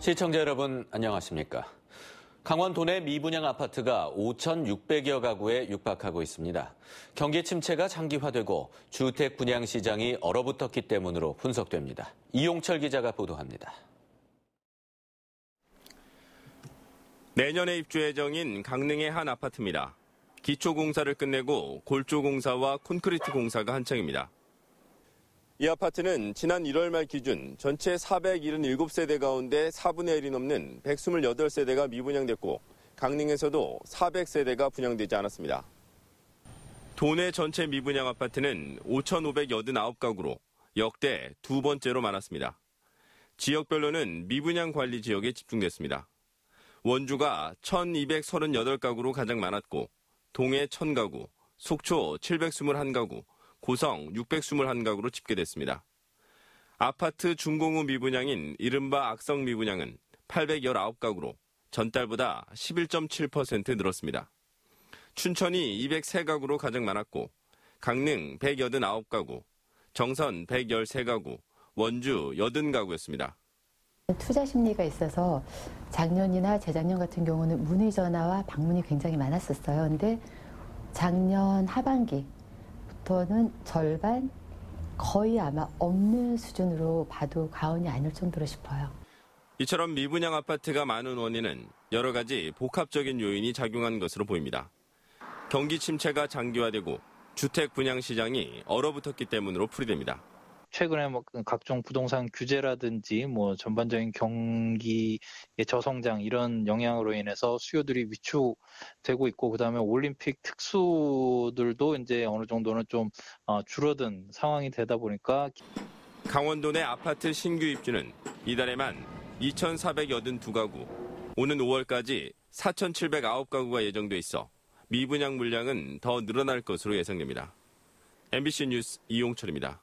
시청자 여러분 안녕하십니까? 강원 도내 미분양 아파트가 5,600여 가구에 육박하고 있습니다. 경기 침체가 장기화되고 주택 분양 시장이 얼어붙었기 때문으로 분석됩니다. 이용철 기자가 보도합니다. 내년에 입주 예정인 강릉의 한 아파트입니다. 기초공사를 끝내고 골조공사와 콘크리트 공사가 한창입니다. 이 아파트는 지난 1월 말 기준 전체 477세대 가운데 4분의 1이 넘는 128세대가 미분양됐고 강릉에서도 400세대가 분양되지 않았습니다. 도내 전체 미분양 아파트는 5,589가구로 역대 두 번째로 많았습니다. 지역별로는 미분양 관리 지역에 집중됐습니다. 원주가 1,238가구로 가장 많았고 동해 1,000가구, 속초 721가구, 고성 621가구로 집계됐습니다. 아파트 준공후 미분양인 이른바 악성 미분양은 819가구로 전달보다 11.7% 늘었습니다. 춘천이 203가구로 가장 많았고 강릉 189가구, 정선 113가구, 원주 80가구였습니다. 투자 심리가 있어서 작년이나 재작년 같은 경우는 문의 전화와 방문이 굉장히 많았었어요. 근데 작년 하반기부터는 절반, 거의 아마 없는 수준으로 봐도 과언이 아닐 정도로 싶어요. 이처럼 미분양 아파트가 많은 원인은 여러 가지 복합적인 요인이 작용한 것으로 보입니다. 경기 침체가 장기화되고 주택 분양 시장이 얼어붙었기 때문으로 풀이됩니다. 최근에 각종 부동산 규제라든지 전반적인 경기의 저성장 이런 영향으로 인해서 수요들이 위축되고 있고 그다음에 올림픽 특수들도 이제 어느 정도는 좀 줄어든 상황이 되다 보니까 강원도 내 아파트 신규 입주는 이달에만 2,482가구, 오는 5월까지 4,709가구가 예정돼 있어 미분양 물량은 더 늘어날 것으로 예상됩니다. MBC 뉴스 이용철입니다.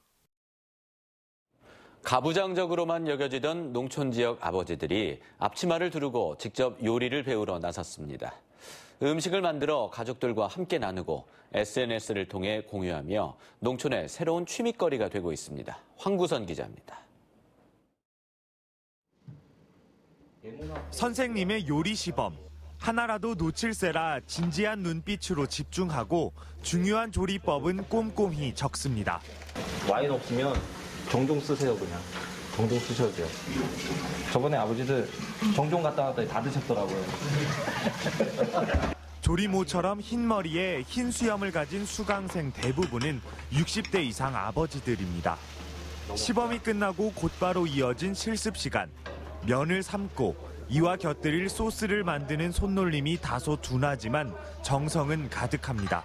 가부장적으로만 여겨지던 농촌 지역 아버지들이 앞치마를 두르고 직접 요리를 배우러 나섰습니다. 음식을 만들어 가족들과 함께 나누고 SNS를 통해 공유하며 농촌의 새로운 취미거리가 되고 있습니다. 황구선 기자입니다. 선생님의 요리 시범. 하나라도 놓칠세라 진지한 눈빛으로 집중하고 중요한 조리법은 꼼꼼히 적습니다. 와인 없으면 정종 쓰세요, 그냥. 정종 쓰셔도 돼요. 저번에 아버지들 정종 갔다 왔더니 다 드셨더라고요. 조리모처럼 흰 머리에 흰 수염을 가진 수강생 대부분은 60대 이상 아버지들입니다. 시범이 끝나고 곧바로 이어진 실습 시간. 면을 삶고 이와 곁들일 소스를 만드는 손놀림이 다소 둔하지만 정성은 가득합니다.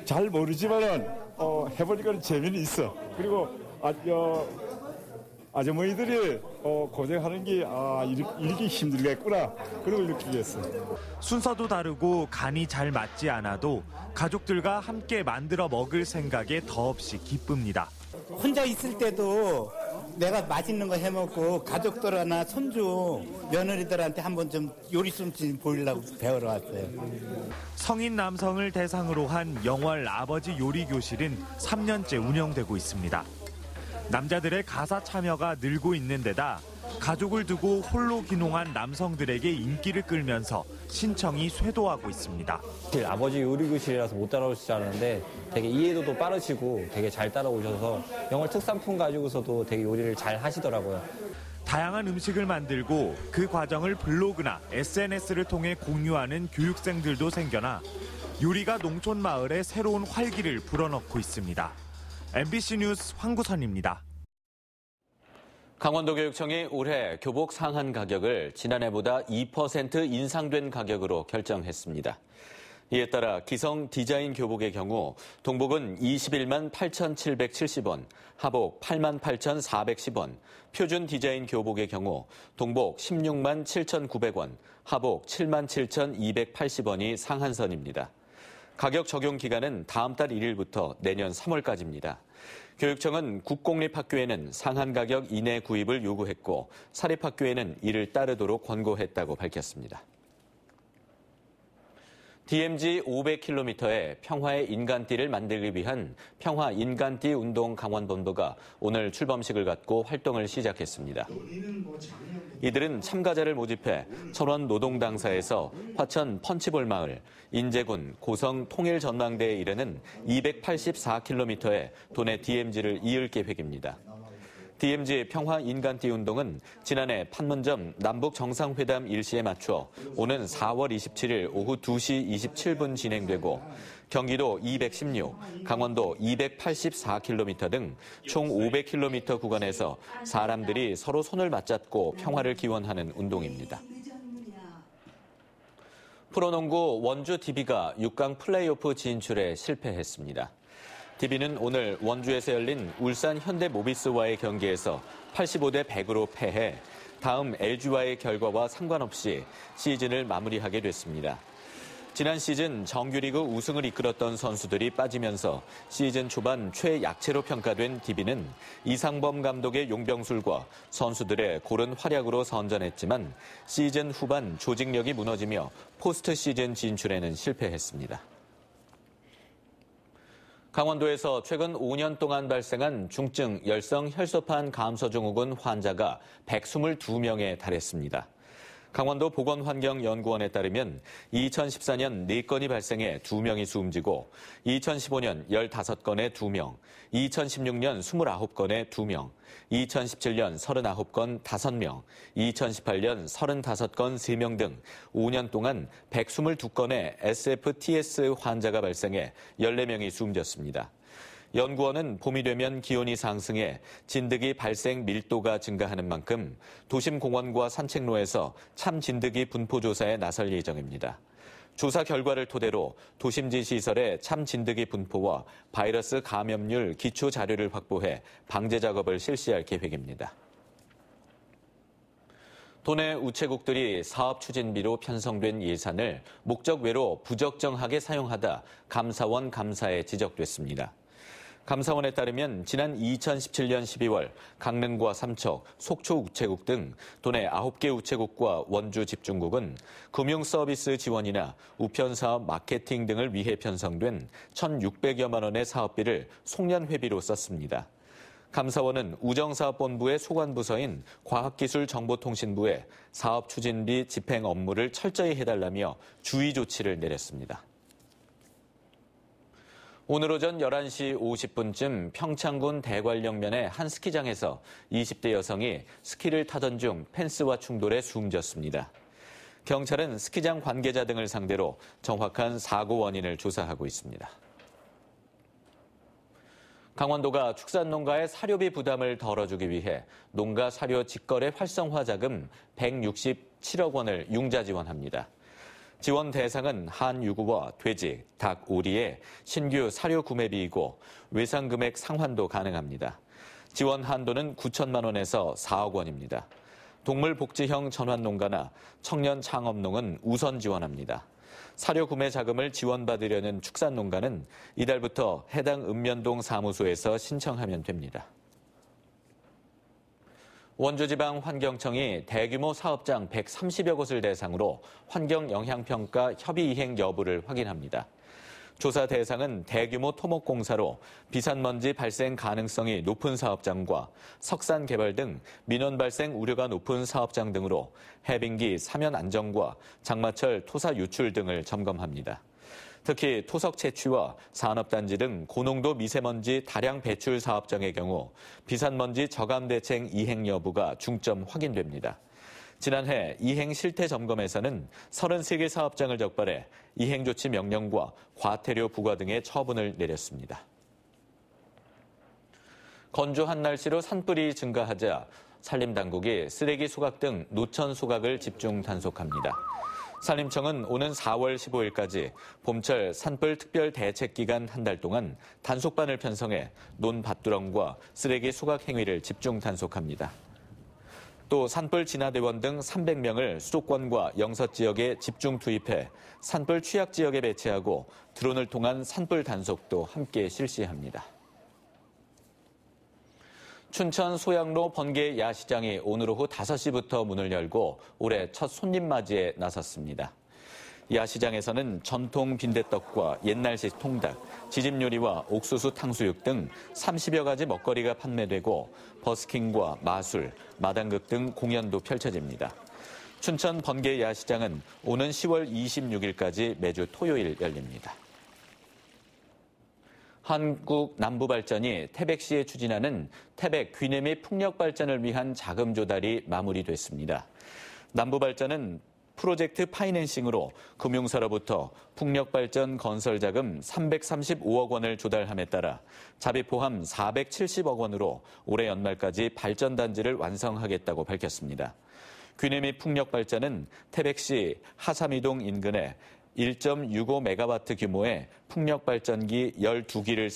잘 모르지만은 해보니까 재미는 있어. 그리고 아주머니들이 고생하는 게 이렇게 힘들겠구나 그런 걸 느끼게 했어요. 순서도 다르고 간이 잘 맞지 않아도 가족들과 함께 만들어 먹을 생각에 더없이 기쁩니다. 혼자 있을 때도 내가 맛있는 거 해먹고 가족들이나 손주 며느리들한테 한번 좀 요리 솜씨 보이려고 배우러 왔어요. 성인 남성을 대상으로 한 영월 아버지 요리 교실은 3년째 운영되고 있습니다. 남자들의 가사 참여가 늘고 있는 데다 가족을 두고 홀로 귀농한 남성들에게 인기를 끌면서 신청이 쇄도하고 있습니다. 아버지 요리교실이라서 못 따라오시지 않았는데 되게 이해도도 빠르시고 되게 잘 따라오셔서 영월 특산품 가지고서도 되게 요리를 잘 하시더라고요. 다양한 음식을 만들고 그 과정을 블로그나 SNS를 통해 공유하는 교육생들도 생겨나 요리가 농촌 마을에 새로운 활기를 불어넣고 있습니다. MBC 뉴스 황구선입니다. 강원도교육청이 올해 교복 상한 가격을 지난해보다 2% 인상된 가격으로 결정했습니다. 이에 따라 기성 디자인 교복의 경우 동복은 21만 8,770원, 하복 8만 8,410원, 표준 디자인 교복의 경우 동복 16만 7,900원, 하복 7만 7,280원이 상한선입니다. 가격 적용 기간은 다음 달 1일부터 내년 3월까지입니다. 교육청은 국공립학교에는 상한 가격 이내 구입을 요구했고 사립학교에는 이를 따르도록 권고했다고 밝혔습니다. DMZ 500km의 평화의 인간띠를 만들기 위한 평화 인간띠 운동 강원본부가 오늘 출범식을 갖고 활동을 시작했습니다. 이들은 참가자를 모집해 철원 노동당사에서 화천 펀치볼 마을, 인제군 고성 통일전망대에 이르는 284km의 도내 DMZ를 이을 계획입니다. DMZ 평화 인간띠 운동은 지난해 판문점 남북 정상회담 일시에 맞춰 오는 4월 27일 오후 2시 27분 진행되고 경기도 216, 강원도 284km 등 총 500km 구간에서 사람들이 서로 손을 맞잡고 평화를 기원하는 운동입니다. 프로농구 원주 DB가 6강 플레이오프 진출에 실패했습니다. DB는 오늘 원주에서 열린 울산 현대모비스와의 경기에서 85대 100으로 패해 다음 LG와의 결과와 상관없이 시즌을 마무리하게 됐습니다. 지난 시즌 정규리그 우승을 이끌었던 선수들이 빠지면서 시즌 초반 최약체로 평가된 DB는 이상범 감독의 용병술과 선수들의 고른 활약으로 선전했지만 시즌 후반 조직력이 무너지며 포스트 시즌 진출에는 실패했습니다. 강원도에서 최근 5년 동안 발생한 중증 열성 혈소판 감소증후군 환자가 122명에 달했습니다. 강원도 보건환경연구원에 따르면 2014년 4건이 발생해 2명이 숨지고 2015년 15건에 2명, 2016년 29건에 2명, 2017년 39건 5명, 2018년 35건 3명 등 5년 동안 122건의 SFTS 환자가 발생해 14명이 숨졌습니다. 연구원은 봄이 되면 기온이 상승해 진드기 발생 밀도가 증가하는 만큼 도심 공원과 산책로에서 참 진드기 분포 조사에 나설 예정입니다. 조사 결과를 토대로 도심지 시설의 참 진드기 분포와 바이러스 감염률 기초 자료를 확보해 방제 작업을 실시할 계획입니다. 도내 우체국들이 사업 추진비로 편성된 예산을 목적 외로 부적정하게 사용하다 감사원 감사에 지적됐습니다. 감사원에 따르면 지난 2017년 12월 강릉과 삼척, 속초 우체국 등 도내 9개 우체국과 원주 집중국은 금융서비스 지원이나 우편사업 마케팅 등을 위해 편성된 1,600여만 원의 사업비를 송년회비로 썼습니다. 감사원은 우정사업본부의 소관부서인 과학기술정보통신부에 사업 추진비 집행 업무를 철저히 해달라며 주의 조치를 내렸습니다. 오늘 오전 11시 50분쯤 평창군 대관령면의 한 스키장에서 20대 여성이 스키를 타던 중 펜스와 충돌해 숨졌습니다. 경찰은 스키장 관계자 등을 상대로 정확한 사고 원인을 조사하고 있습니다. 강원도가 축산농가의 사료비 부담을 덜어주기 위해 농가 사료 직거래 활성화 자금 167억 원을 융자 지원합니다. 지원 대상은 한유구와 돼지, 닭, 오리의 신규 사료 구매비이고 외상 금액 상환도 가능합니다. 지원 한도는 9천만 원에서 4억 원입니다. 동물복지형 전환농가나 청년 창업농은 우선 지원합니다. 사료 구매 자금을 지원받으려는 축산농가는 이달부터 해당 읍면동 사무소에서 신청하면 됩니다. 원주지방환경청이 대규모 사업장 130여 곳을 대상으로 환경영향평가 협의 이행 여부를 확인합니다. 조사 대상은 대규모 토목공사로 비산먼지 발생 가능성이 높은 사업장과 석산 개발 등 민원 발생 우려가 높은 사업장 등으로 해빙기 사면 안정과 장마철 토사 유출 등을 점검합니다. 특히 토석 채취와 산업단지 등 고농도 미세먼지 다량 배출 사업장의 경우 비산먼지 저감 대책 이행 여부가 중점 확인됩니다. 지난해 이행 실태 점검에서는 33개 사업장을 적발해 이행 조치 명령과 과태료 부과 등의 처분을 내렸습니다. 건조한 날씨로 산불이 증가하자 산림당국이 쓰레기 수각 등 노천 수각을 집중 단속합니다. 산림청은 오는 4월 15일까지 봄철 산불 특별 대책 기간 한 달 동안 단속반을 편성해 논밭두렁과 쓰레기 수각 행위를 집중 단속합니다. 또 산불 진화대원 등 300명을 수도권과 영서 지역에 집중 투입해 산불 취약 지역에 배치하고 드론을 통한 산불 단속도 함께 실시합니다. 춘천 소양로 번개 야시장이 오늘 오후 5시부터 문을 열고 올해 첫 손님 맞이에 나섰습니다. 야시장에서는 전통 빈대떡과 옛날식 통닭, 지짐요리와 옥수수 탕수육 등 30여 가지 먹거리가 판매되고 버스킹과 마술, 마당극 등 공연도 펼쳐집니다. 춘천 번개 야시장은 오는 10월 26일까지 매주 토요일 열립니다. 한국남부발전이 태백시에 추진하는 태백 귀내미 풍력 발전을 위한 자금 조달이 마무리됐습니다. 남부발전은 프로젝트 파이낸싱으로 금융사로부터 풍력발전 건설 자금 335억 원을 조달함에 따라 자비 포함 470억 원으로 올해 연말까지 발전단지를 완성하겠다고 밝혔습니다. 귀내미 풍력발전은 태백시 하삼이동 인근에 1.65메가와트 규모의 풍력발전기 12기를